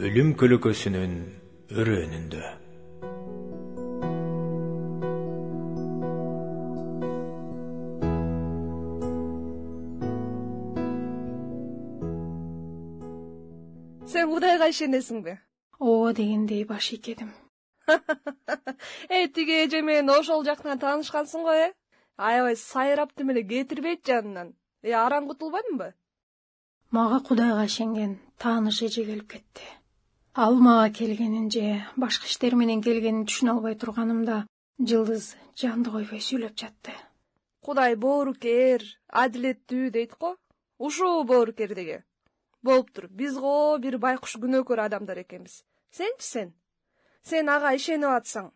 өлүм көлөкөсүнүн өрөөнүндө. Sen Кудайга ишенесиңби? Ооба дегендей баш ийгедим. Тиги эже менен ошол жактан таанышкансың го, Аябай сайрапты эле кетирбейт жанынан. Араң кутулбадыңбы? Мага Кудайга ишенген тааныш эже келип кетти. Ал мага келгенин же башка иштер менен келгенин түшүнө албай турганымда Жылдыз жанды койбой сүйлөп жатты. Кудай боорукер, адилеттүү дейт го. Ушул боорукер деге. Болуптур, биз го бир байкуш күнөөкөр адамдар экенбиз. Сенчи Сен ага ишенип атсаң,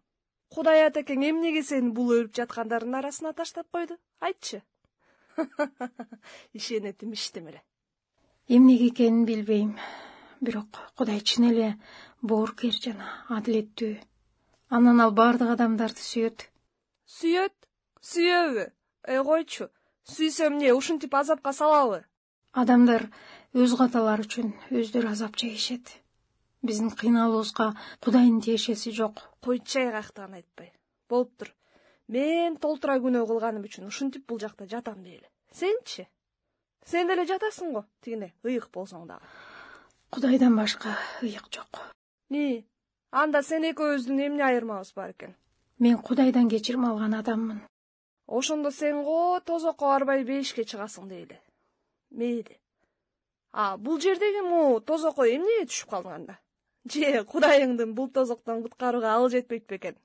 Кудай атакең эмнеге сени бул өлүп жаткандардын арасына таштап койду? Айтчы. Ишенет имиштим эле. Эмнеге экенин билбейм. Бирок Кудай чын эле боорукер жана адилеттүү. Анан ал бардык адамдарды сүйөт. Сүйөт? Сүйөбү? Койчу. Сүйсө эмне, ушинтип азапка салабы? Адамдар өз каталары үчүн өздөрү азап чегишет. Биздин кыйналуубузга Кудайдын тиешеси жок. Койчай кактан айтпай. Болуптур. Мен толтура күнөө кылганым үчүн ушинтип бул жакта жатам дейли. Сенчи? Сен деле жатасың го, тигине ыйык болсоң дагы. Кудайдан башка ыйык жок. Анда сен экөөбүздүн эмне айырмабыз бар экен? Мен Кудайдан кечирим алган адаммын. Ошондо сен го тозокко барбай бейишке чыгасың дейли. Мейли. Бул жердеги тозокко эмнеге түшүп калдың анда? Же Кудайыңдын бул тозоктон куткарууга ал жетпейт бекен?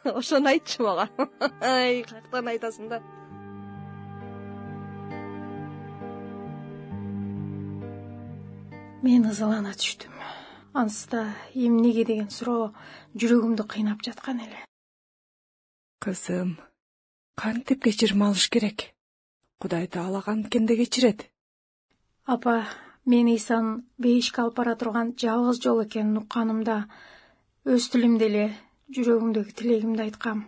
Ошону айтчы мага. Кактан айтасың да? Мен ызалана түштүм. Анста эмнеге деген суроо жүрөгүмдү кыйнап жаткан эле. Кызым, кантип кечирим алыш керек? Кудай таалаган кенде кечирет. Апа, мен Исанын бейишке алып бара турган жалгыз жол экенин укканымда өз тилимде эле жүрөгүмдөгү тилегимди айткам.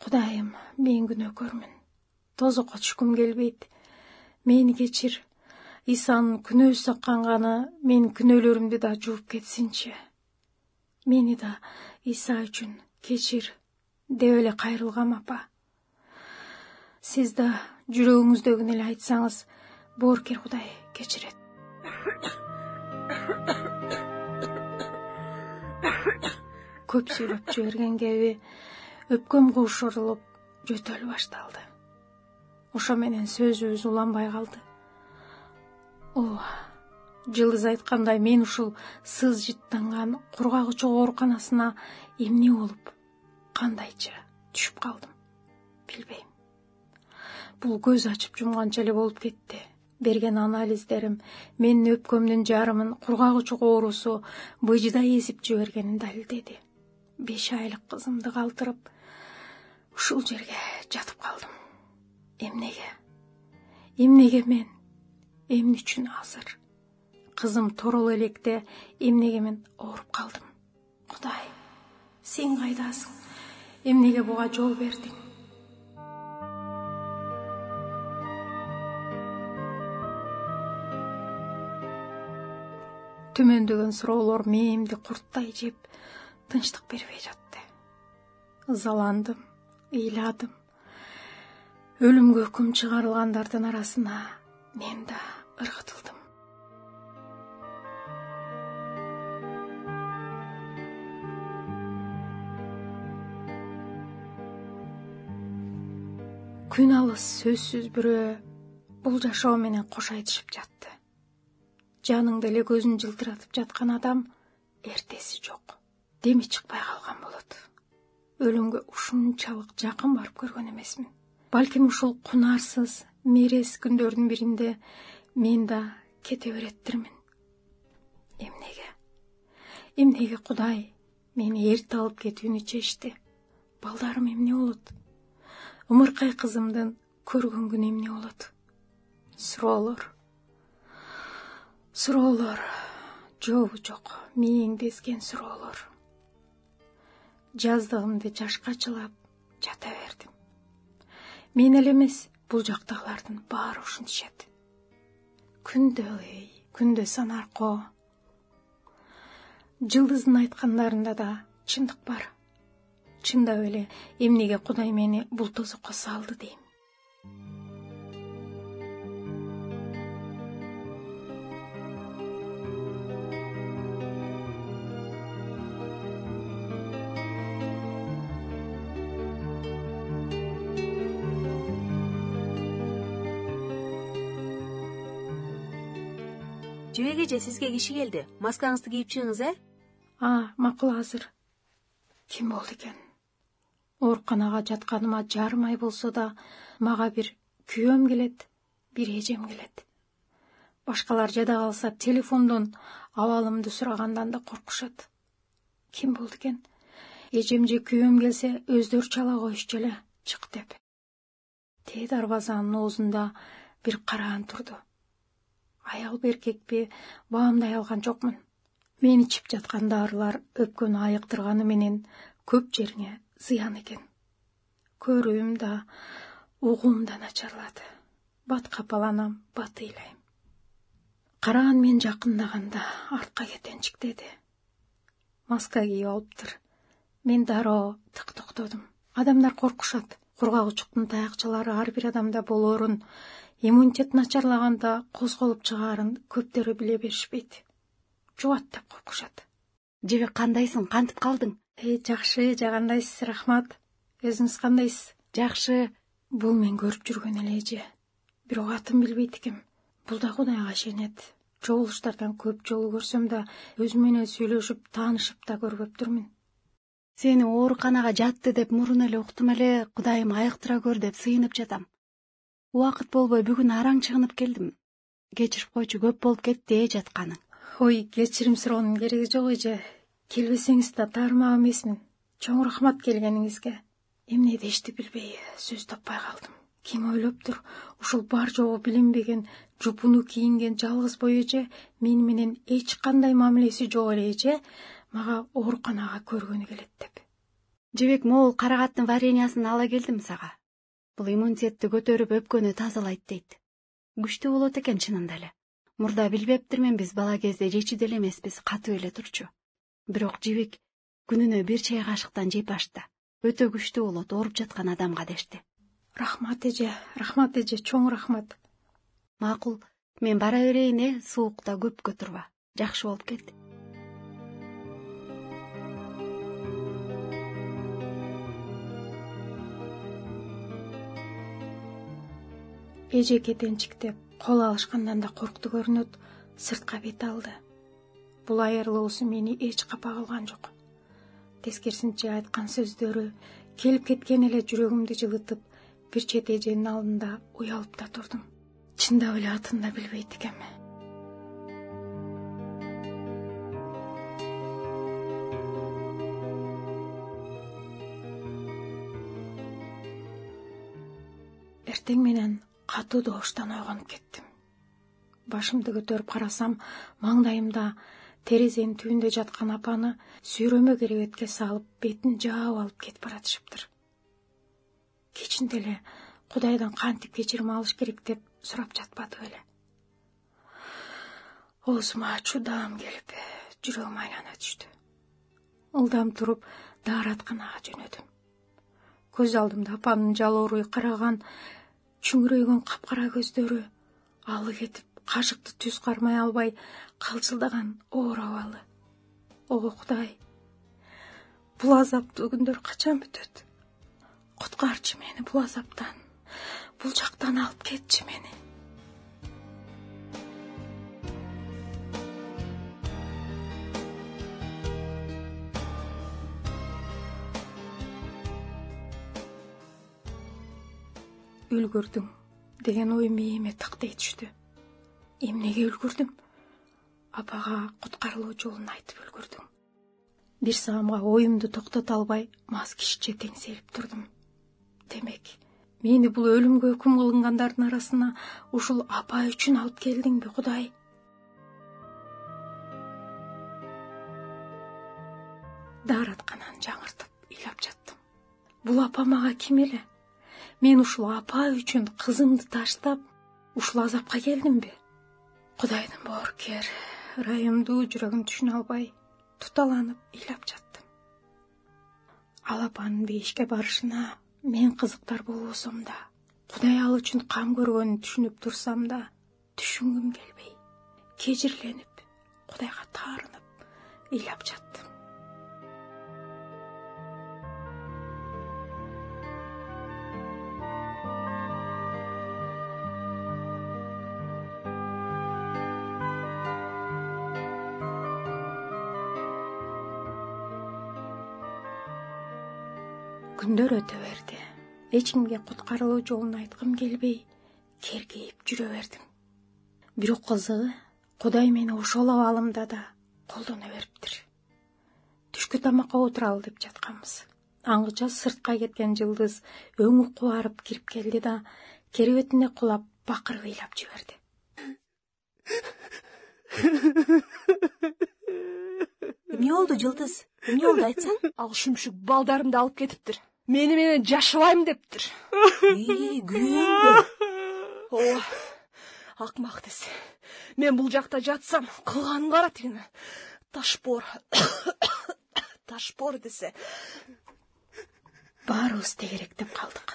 Кудайым, мен күнөөкөрмүн. Тозокко түшкүм келбейт. Мени кечир. Исанын күнөөсү саккан каны менин күнөөлөрүмдү да жууп кетсинчи. Мени да Иса үчүн кечир деп эле кайрылгам, апа. Сиз да жүрөгүңүздөгүн эле айтсаңыз, боорукер Кудай кечирет. Көп сүйлөп жиберген кеби өпкөм куушурулуп жөтөлү башталды. Ошо менен сөзүбүз уланбай калды. Жылдыз айткандай, мен ушул сыз жыттанган кургагычуу ооруканасына эмне болуп, кандайча түшүп калдым, билбейм. Бул көз ачып жумганча эле болуп кетти. Берген анализдерим менин өпкөмдүн жарымын кургагычуу оорусу быжыдай эзип жибергенин далилдеди. 5 айлык кызымды калтырып, ушул жерге жатып калдым. Эмнеге мен? Эмне үчүн азыр? Кызым торол электе эмнеге мен ооруп калдым? Кудай, сен кайдасың? Эмнеге буга жол бердиң? Түмөндөгөн суроолор мээмди курттай жеп, тынчтык бербей жатты. Ызаландым, ыйладым. Өлүмгө үкүм чыгарылгандардын арасына мен да ыргытылдым. Күн алыс сөзсүз бирөө бул жашоо менен кош айтышып жатты. Жаныңды эле көзүн жылтыратып жаткан адам эртеси жок. Деми чыкпай калган болот. Өлүмгө ушунчалык жакын барып көргөн эмесмин. Балким ушул кунарсыз, мерез күндөрдүн биринде мен да кете береттирмин. Эмнеге Кудай мени эрте алып кетүүнү чечти? Балдарым эмне болот? Ымыркай кызымдын көргөн күнү эмне болот? Суроолор, жообу жок, мээңди эзген суроолор. Жаздыгымды жашка чылап жата бердим. Мен эле эмес, бул жактагылардын баары ушинтишет. Күндө санарко. Жылдыздын айткандарында да чындык бар. Чындап эле эмнеге Кудай мени бул тозокко салды дейм. Жебек эже, сизге киши келди. Маскаңызды кийип чыгыңыз, Макул, азыр. Ким болду экен? Ооруканага жатканыма жарым ай болсо да, мага бир күйөөм келет, бир эжем келет. Башкалар жада калса телефондон абалымды сурагандан да коркушат. Ким болду экен? Эжем же күйөөм келсе өздөрү чала коюшчу эле, чык деп. Тээ дарбазанын оозунда бир караан турду. Аял беркекпи, баамдай алган жокмун. Мен ичип жаткан дарылар өпкөнү айыктырганы менен көп жериңе зыян экен. Көрүүм да, угуум да начарлады. Бат капаланам, бат ыйлайм. Караан мен жакындаганда артка кетенчиктеди. Маска кийип алыптыр. Мен дароо тык токтодум. Адамдар коркушат. Кургак учуктун таякчалары ар бир адамда болоорун, иммунитет начарлаганда козголуп чыгаарын көптөрү биле беришпейт. Жуат деп коркушат. Жебек, кандайсың? Кантип калдың? Жакшы, жагандайсыз, рахмат. Өзүңүз кандайсыз? Жакшы. Бул мен көрүп жүргөн эле эже. Бирок атын билбейт экем. Бул да Кудайга ишенет. Жолуштардан көп жолу көрсөм да, өзү менен сүйлөшүп, таанышып да көрбөптүрмүн. Сени ооруканага жатты деп мурун эле уктум эле, Кудайым айыктыра көр деп сыйынып жатам. Убакыт болбой бүгүн араң чыгынып келдим. Кечирип койчу, көп болуп кетти жатканың. Ой, кечирим суроонун кереги жок эже. Келбесеңиз да таармак эмесмин. Чоң рахмат келгениңизге. Эмне дешти билбей, сөз таппай калдым. Ким ойлоптур, ушул бар жогу билинбеген, жупуну кийинген жалгыз бой эже мени менен эч кандай мамилеси жок эле эже мага ооруканага көргөнү келет деп. Жебек, могул карагаттын вареньясын ала келдим сага. Бул иммунитетти көтөрүп өпкөнү тазалайт дейт. Күчтүү болот экен чынында эле. Мурда билбептирмен, биз бала кезде жечү деле эмеспиз, катуу эле турчу. Бирок жебек күнүнө бир чай кашыктан жеп ашта. Өтө күчтүү болот, ооруп жаткан адамга дешти. Рахмат эже, чоң рахмат. Макул, мен бара берейин, суукта көпкө турба. Жакшы болуп кетти. Эже кетенчиктеп, кол алышкандан да коркту көрүнөт, сыртка бет алды. Бул айырылуусу мени эч капа кылган жок. Тескерисинче айткан сөздөрү келип кеткен эле жүрөгүмдү жылытып, бир чет эженин алдында уялып да турдум. Чындап эле атын да билбейт экем. Эртең менен катуу добуштан ойгонуп кеттим. Башымды көтөрүп карасам, маңдайымда терезенин түбүндө жаткан апаны сүйрөмө керебетке салып, бетин жаап алып кетип баратышыптыр. Кечинде эле Кудайдан кантип кечирим алыш керек деп сурап жатпады беле. Оозума чудаам келип, жүрөгүм айлана түштү. Ылдам туруп, дааратканага жөнөдүм. Көз алдымда апамдын жалооруй караган, чүңүрөйгөн капкара көздөрү, алы кетип, кашыкты түз кармай албай калчылдаган оор абалы. Ого Кудай, бул азаптуу күндөр качан бүтөт? Куткарчы мени бул азаптан, бул жактан алып кетчи мени. Үлгүрдүм деген ой мээме тыктей түштү. Эмнеге үлгүрдүм? Апага куткарылуу жолун айтып үлгүрдүм. Бир саамга оюмду токтото албай, мас кишиче теңселип турдум. Демек, мени бул өлүмгө өкүм кылынгандардын арасына ушул апа үчүн алып келдиңби, Кудай? Дааратканан жаңыртып ыйлап жаттым. Бул апа мага ким эле? Мен ушул апа үчүн кызымды таштап, ушул азапка келдимби? Кудайдын боорукер, ырайымдуу жүрөгүн түшүнө албай, туталанып ыйлап жаттым. Алапанын бейишке барышына мен кызыктар болбосом да, Кудай ал үчүн кам көргөнүн түшүнүп турсам да, түшүнгүм келбей, кежирленип, Кудайга таарынып ыйлап жаттым. Күндөр өтө берди. Эч кимге куткарылуу жолун айткым келбей, кергейип жүрө бердим. Бирок кызыгы, Кудай мени ошол абалымда да колдоно бериптир. Түшкү тамакка отуралы деп жатканбыз. Аңгыча сыртка кеткен Жылдыз өңү кубарып кирип келди да, керебетине кулап бакырып ыйлап жиберди. Эмне болду, Жылдыз? Эмне болду, айтсаң? Ал шүмшүк балдарымды алып кетиптир. Мени менен жашабайм дептир. Күйөөңбү? Ооба, акмак десе. Мен бул жакта жатсам, кылганын кара тигини. Ташпор. Ташпор десе. Баарыбыз тегеректеп калдык.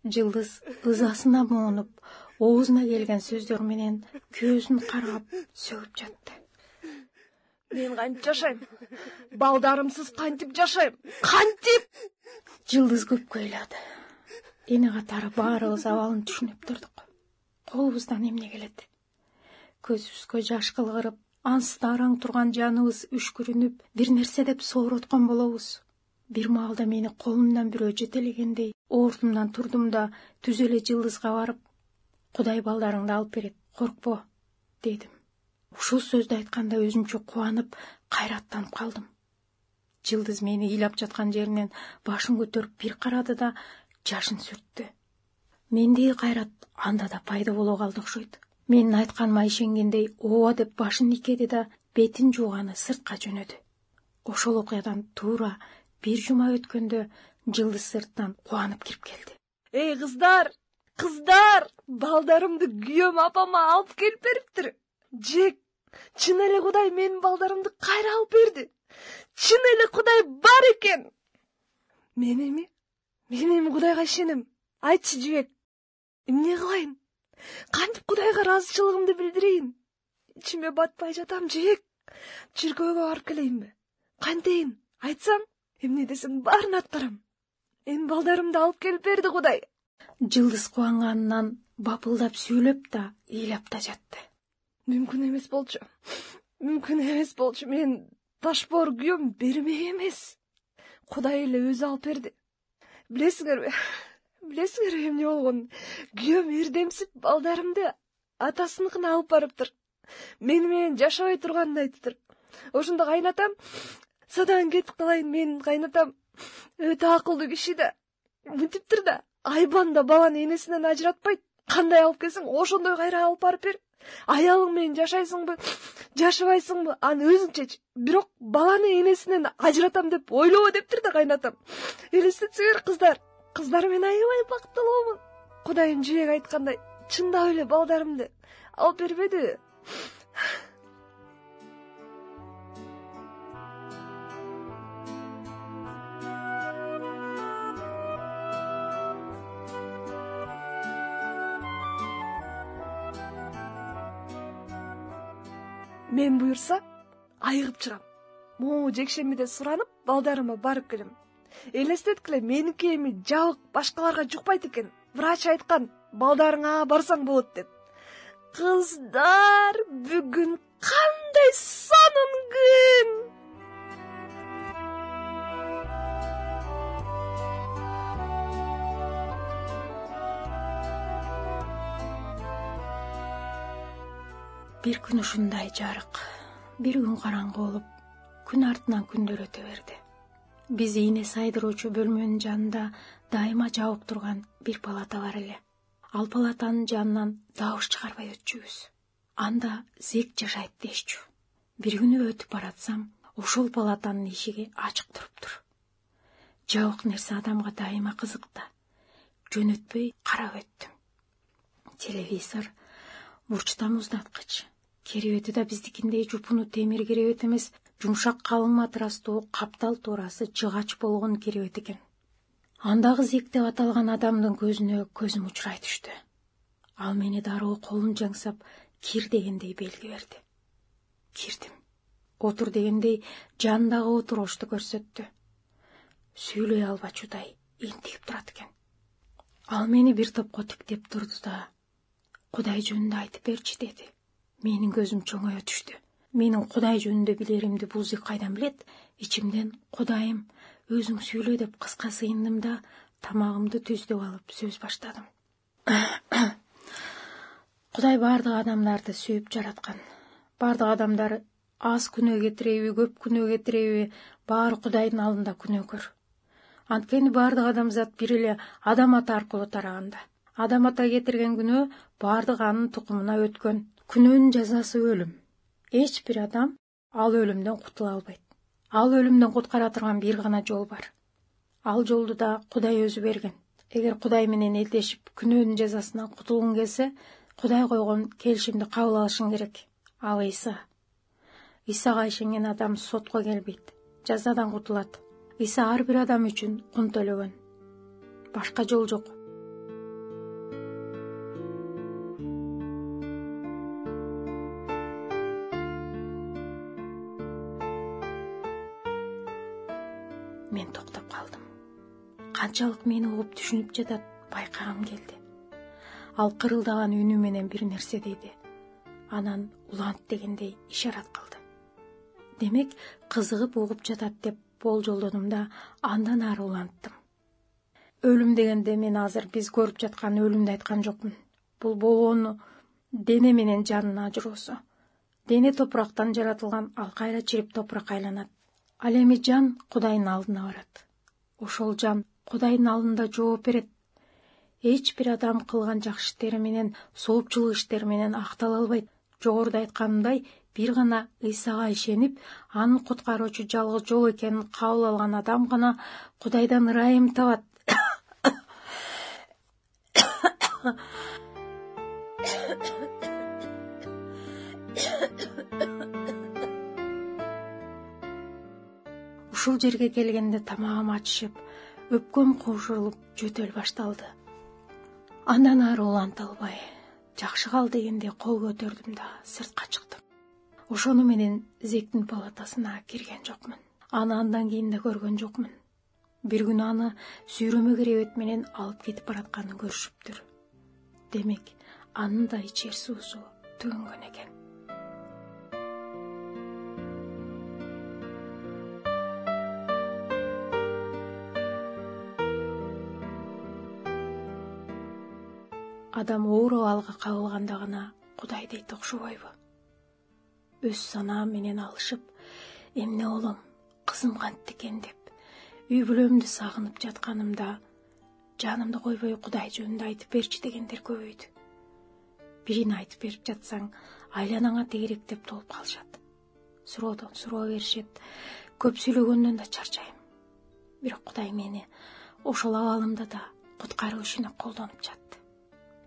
Жылдыз ызасына моонуп, оозуна келген сөздөр менен көзүн каргап сөгүп жатты. Мен кантип жашайм? Балдарымсыз кантип жашайм? Кантип? Жылдыз көпкө ыйлады. Эне катары баарыбыз абалын түшүнүп турдук. Колубуздан эмне келет? Көзүбүзгө жаш кылгырып, ансыз араң турган жаныбыз үшкүрүнүп, бир нерсе деп соороткон болобуз. Бир маалда мени колумдан бирөө жетелегендей, ордумдан турдум да, түз эле Жылдызга барып, Кудай балдарыңды алып берет, коркпо, дедим. Ушул сөздү айтканда өзүмчө кубанып, кайраттанып калдым. Жылдыз мени ыйлап жаткан жеринен башын көтөрүп бир карады да, жашын сүрттү. Мендеги кайрат анда да пайда боло калды окшойт. Менин айтканыма ишенгендей, ооба деп башын ийкеди да, бетин жууганы сыртка жөнөдү. Ошол окуядан туура бир жума өткөндө Жылдыз сырттан кубанып кирип келди. Эй, кыздар, балдарымды күйөөм апама алып келип бериптир. Жек, чын эле Кудай менин балдарымды кайра алып берди. Чын эле Кудай бар экен. Мен эми Кудайга ишенем. Айтчы, Жибек, эмне кылайын? Кантип Кудайга ыраазычылыгымды билдирейин? Ичиме батпай жатам, Жибек. Чиркөөгө барып келейинби? Кантейин? Айтсаң, эмне десең баарын аткарам. Менин балдарымды алып келип берди Кудай. Жылдыз кубанганынан бапылдап сүйлөп да, ыйлап да жатты. Мүмкүн эмес болчу. Мен ташпор күйөөм бермек эмес. Кудай эле өзү алып берди. Билесиңерби эмне болгонун? Күйөөм эрдемсип балдарымды атасыныкына алып барыптыр. Мени менен жашабай турганын айтыптыр. Ошондо кайнатам, садаан кетип калайын, менин кайнатам өтө акылдуу киши да. Мынтиптир да, айбан да баланы энесинен ажыратпайт. Кандай алып келсең, ошондой кайра алып барып бер. Аялың менен жашайсыңбы, жашабайсыңбы, аны өзүң чеч. Бирок баланы энесинен ажыратам деп ойлобо дептир да кайнатам. Элестетсеңер, кыздар мен аябай бактылуумун. Кудайым Жибек айткандай, чындап эле балдарымды алып бербедиби? Мен буюрса, айыгып чыгам. Могу жекшембиде суранып, балдарыма барып келем. Элестеткиле, меники эми жабык башкаларга жукпайт экен. Врач айткан, балдарыңа барсаң болот деп. Кыздар, бүгүн кандай сонун күн! Бир күн ушундай жарык, бир күн караңгы болуп, күн артынан күндөр өтө берди. Биз ийне сайдыруучу бөлмөнүн жанында дайыма жабык турган бир палата бар эле. Ал палатанын жанынан добуш чыгарбай өтчүбүз. Анда зек жашайт дешчү. Бир күнү өтүп баратсам, ошол палатанын эшиги ачык туруптур. Жабык нерсе адамга дайыма кызык да. Жөнөтпөй карап өттүм. Телевизор, бурчта муздаткыч. Керебети да биздикиндей жупуну темир керебет эмес, жумшак калың матрастуу каптал туурасы жыгач болгон керебет экен. Андагы Зек деп аталган адамдын көзүнө көзүм учурай түштү. Ал мени дароо колун жаңсап кир дегендей белги берди. Кирдим. Отур дегендей жандагы отурушту көрсөттү. Сүйлөй албачудай интигип турат экен. Ал мени бир топко тиктеп турду да Кудай жөнүндө айтып берчи деди. Менин көзүм чоңоё түштү. Менин Кудай жөнүндө билеримди бул Зек кайдан билет? Ичимден Кудайым, өзүң сүйлө деп кыска сыйындым да тамагымды түздүп алып сөз баштадым. Кудай бардык адамдарды сүйүп жараткан. Бардык адамдар аз күнөө кетиреби, көп күнөө кетиреби, баары Кудайдын алдында күнөөкөр. Анткени бардык адамзат бир эле Адам ата аркылуу тараганда. Адам ата кетирген күнөө бардык анын тукумуна өткөн. Күнөөнүн жазасы өлүм. Эч бир адам ал өлүмдөн кутула албайт. Ал өлүмдөн куткара турган бир гана жол бар. Ал жолду да Кудай өзү берген. Эгер Кудай менен элдешип күнөөнүн жазасынан кутулгуң келсе, Кудай койгон келишимди кабыл алышың керек. Ал Иса. Исага ишенген адам сотко келбейт, жазадан кутулат. Иса ар бир адам үчүн кун төлөгөн. Башка жол жок. Мен токтоп калдым. Канчалык мени угуп түшүнүп жатат байкагым келди. Ал кырылдаган үнү менен бир нерсе дейди. Анан улант дегендей ишарат кылды. Демек, кызыгып угуп жатат деп болжолдодум да андан ары уланттым. Өлүм дегенде мен азыр биз көрүп жаткан өлүмдү айткан жокмун. Бул болгону дене менен жанын ажыроосу. Дене топурактан жаратылган, ал кайра чирип топуракка айланат. Ал эми жан Кудайдын алдына барат. Ошол жан Кудайдын алдында жооп берет. Эч бир адам кылган жакшы иштери менен, соопчулук иштери менен актала албайт. Жогоруда айтканымдай, бир гана Исага ишенип, анын куткаруучу жалгыз жол экенин кабыл алган адам гана Кудайдан ырайым табат. Ушул жерге келгенде тамагым ачышып, өпкөм кошулуп жөтөл башталды. Андан ары уланта албай, жакшы кал дегенде кол көтөрдүм да сыртка чыктым. Ошону менен Зектин палатасына кирген жокмун. Аны андан кийин да көргөн жокмун. Бир күнү аны сүйрөмө керебет менен алып кетип баратканын көрүшүптүр. Демек, анын да ичер суусу төгөнгөн экен. Адам ооруп алга кабылганда гана Кудай дейт окшобойбу? Өз санаа менен алышып, эмне улум, кызым кантты экен деп, үй бүлөмдү сагынып жатканымда, жанымды койбой Кудай жөнүндө айтып берчи дегендер көбөйдү. Бирин айтып берип жатсаң, айланаңа тегеректеп толуп калышат. Суроодон суроо беришет, көп сүйлөгөндөн да чарчайм. Бирок Кудай мени ошол абалымда да куткаруу ишине колдонуп жатты.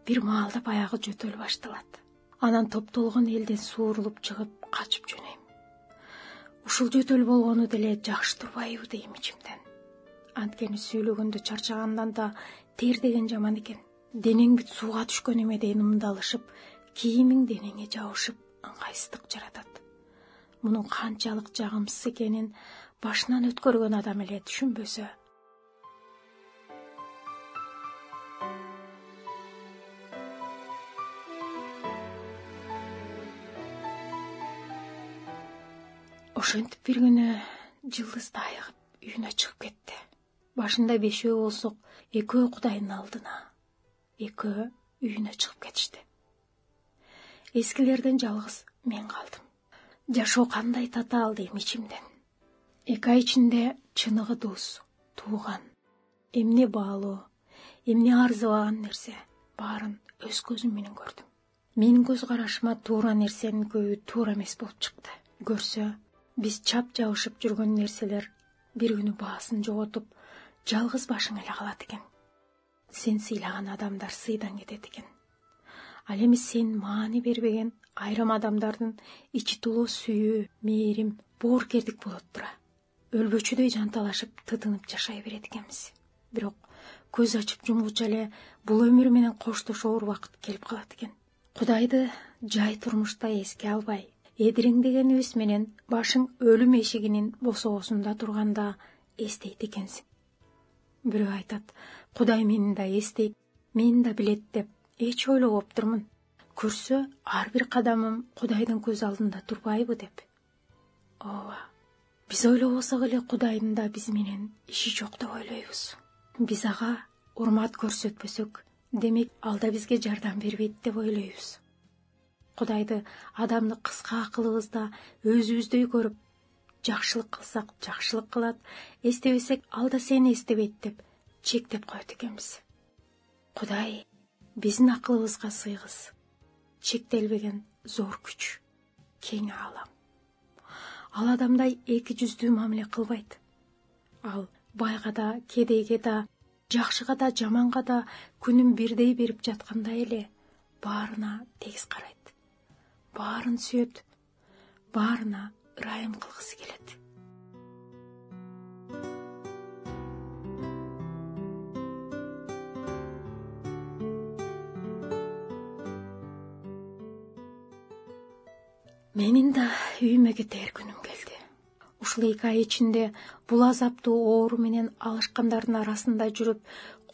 Бир маалда баягы жөтөл башталат. Анан топтолгон элден суурулуп чыгып, качып жөнөйм. Ушул жөтөл болгону деле жакшы турбайбы дейм ичимден. Анткени сүйлөгөндө чарчагандан да тер деген жаман экен. Денең бүт сууга түшкөн эмедей ымдалышып, кийимиң денеңе жабышып, ыңгайсыздык жаратат. Мунун канчалык жагымсыз экенин башынан өткөргөн адам эле түшүнбөсө. Ошентип бир күнү жылдыз да айыгып үйүнө чыгып кетти. Башында 5 болсок, 2 Кудайдын алдына, 2 үйүнө чыгып кетишти. Эскилерден жалгыз мен калдым. Жашоо кандай татаал дейм ичимден. 2 ай ичинде чыныгы дос, тууган, эмне баалуу, эмне арзыбаган нерсе баарын өз көзүм менен көрдүм. Менин көз карашыма туура нерсенин көбү туура эмес болуп чыкты. Көрсө, биз чап жабышып жүргөн нерселер бир күнү баасын жоготуп, жалгыз башың эле калат экен. Сен сыйлаган адамдар сыйдан кетет экен. Ал эми сен маани бербеген айрым адамдардын ичи толо сүйүү, мээрим, боорукердик болот тура. Өлбөчүдөй жанталашып, тытынып жашай берет экенбиз. Бирок көз ачып жумгуча эле бул өмүр менен коштошоор убакыт келип калат экен. Кудайды жай турмушта эске албай, эдириңдегенибиз менен башың өлүм эшигинин босоосунда турганда эстейт экенсиң. Бирөө айтат, Кудай мени да эстейт, мени да билет деп эч ойлобоптурмун. Көрсө, ар бир кадамым Кудайдын көз алдында турбайбы деп. Ооба, биз ойлобосок эле Кудайдын да биз менен иши жок деп ойлойбуз. Биз ага урмат көрсөтпөсөк, демек алда бизге жардам бербейт деп ойлойбуз. Кудайды адамды кыска акылыбызда өзүбүздөй көрүп, жакшылык кылсак жакшылык кылат, эстебесек алда сени эстебейт деп чектеп коет экенбиз. Кудай биздин акылыбызга сыйгыз. Чектелбеген зор күч, кең аалам. Ал адамдай эки жүздүү мамиле кылбайт. Ал байга да, кедейге да, жакшыга да, жаманга да күнүн бирдей берип жаткандай эле баарына тегиз карайт. Баарын сүйөт, баарына ырайым кылгысы келет. Менин да үйүмө кетер күнүм келди. Ушул 2 ай ичинде бул азаптуу оору менен алышкандардын арасында жүрүп,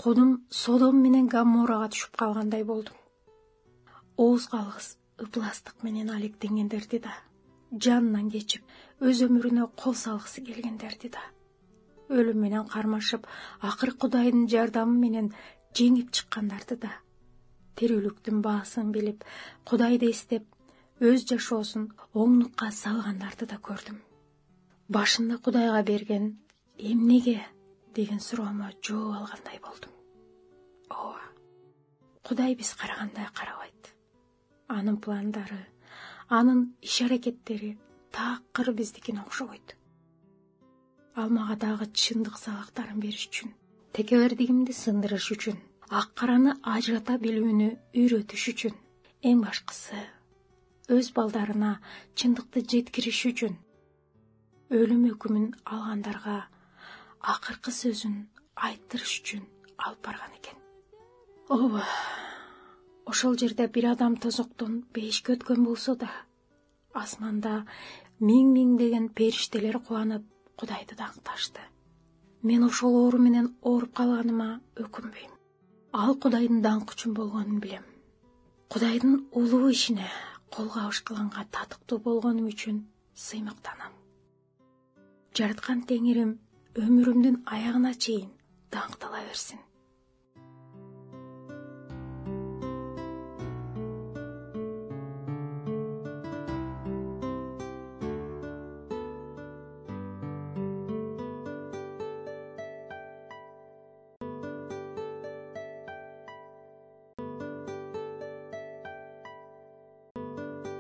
колум Содом менен Гоморрага түшүп калгандай болдум. Ооз калгыс ыпластык менен алектенгендерди да, жанынан кечип, өз өмүрүнө кол салгысы келгендерди да, өлүм менен кармашып, акыры Кудайдын жардамы менен жеңип чыккандарды да, тирүүлүктүн баасын билип, Кудайды эстеп, өз жашоосун оңдукка салгандарды да көрдүм. Башында Кудайга берген эмнеге деген суроомо жооп алгандай болдум. Ооба, Кудай биз карагандай карабайт. Анын пландары, анын иш-аракеттери такыр биздикине окшобойт. Ал мага дагы чындык сабактарын бериш үчүн, текебердигимди сындырыш үчүн, ак-караны ажырата билүүнү үйрөтүш үчүн, эң башкысы өз балдарына чындыкты жеткириш үчүн, өлүм өкүмүн алгандарга акыркы сөзүн айттырыш үчүн алып барган экен. Ооба, ошол жерде бир адам тозоктон бейишке өткөн болсо да, асманда миңдеген периштелер кубанып Кудайды даңкташты. Мен ошол оору менен ооруп калганыма өкүнбөйм. Ал Кудайдын даңкы үчүн болгонун билем. Кудайдын улуу ишине кол кабыш кылганга татыктуу болгонум үчүн сыймыктанам. Жараткан Теңирим өмүрүмдүн аягына чейин даңктала берсин.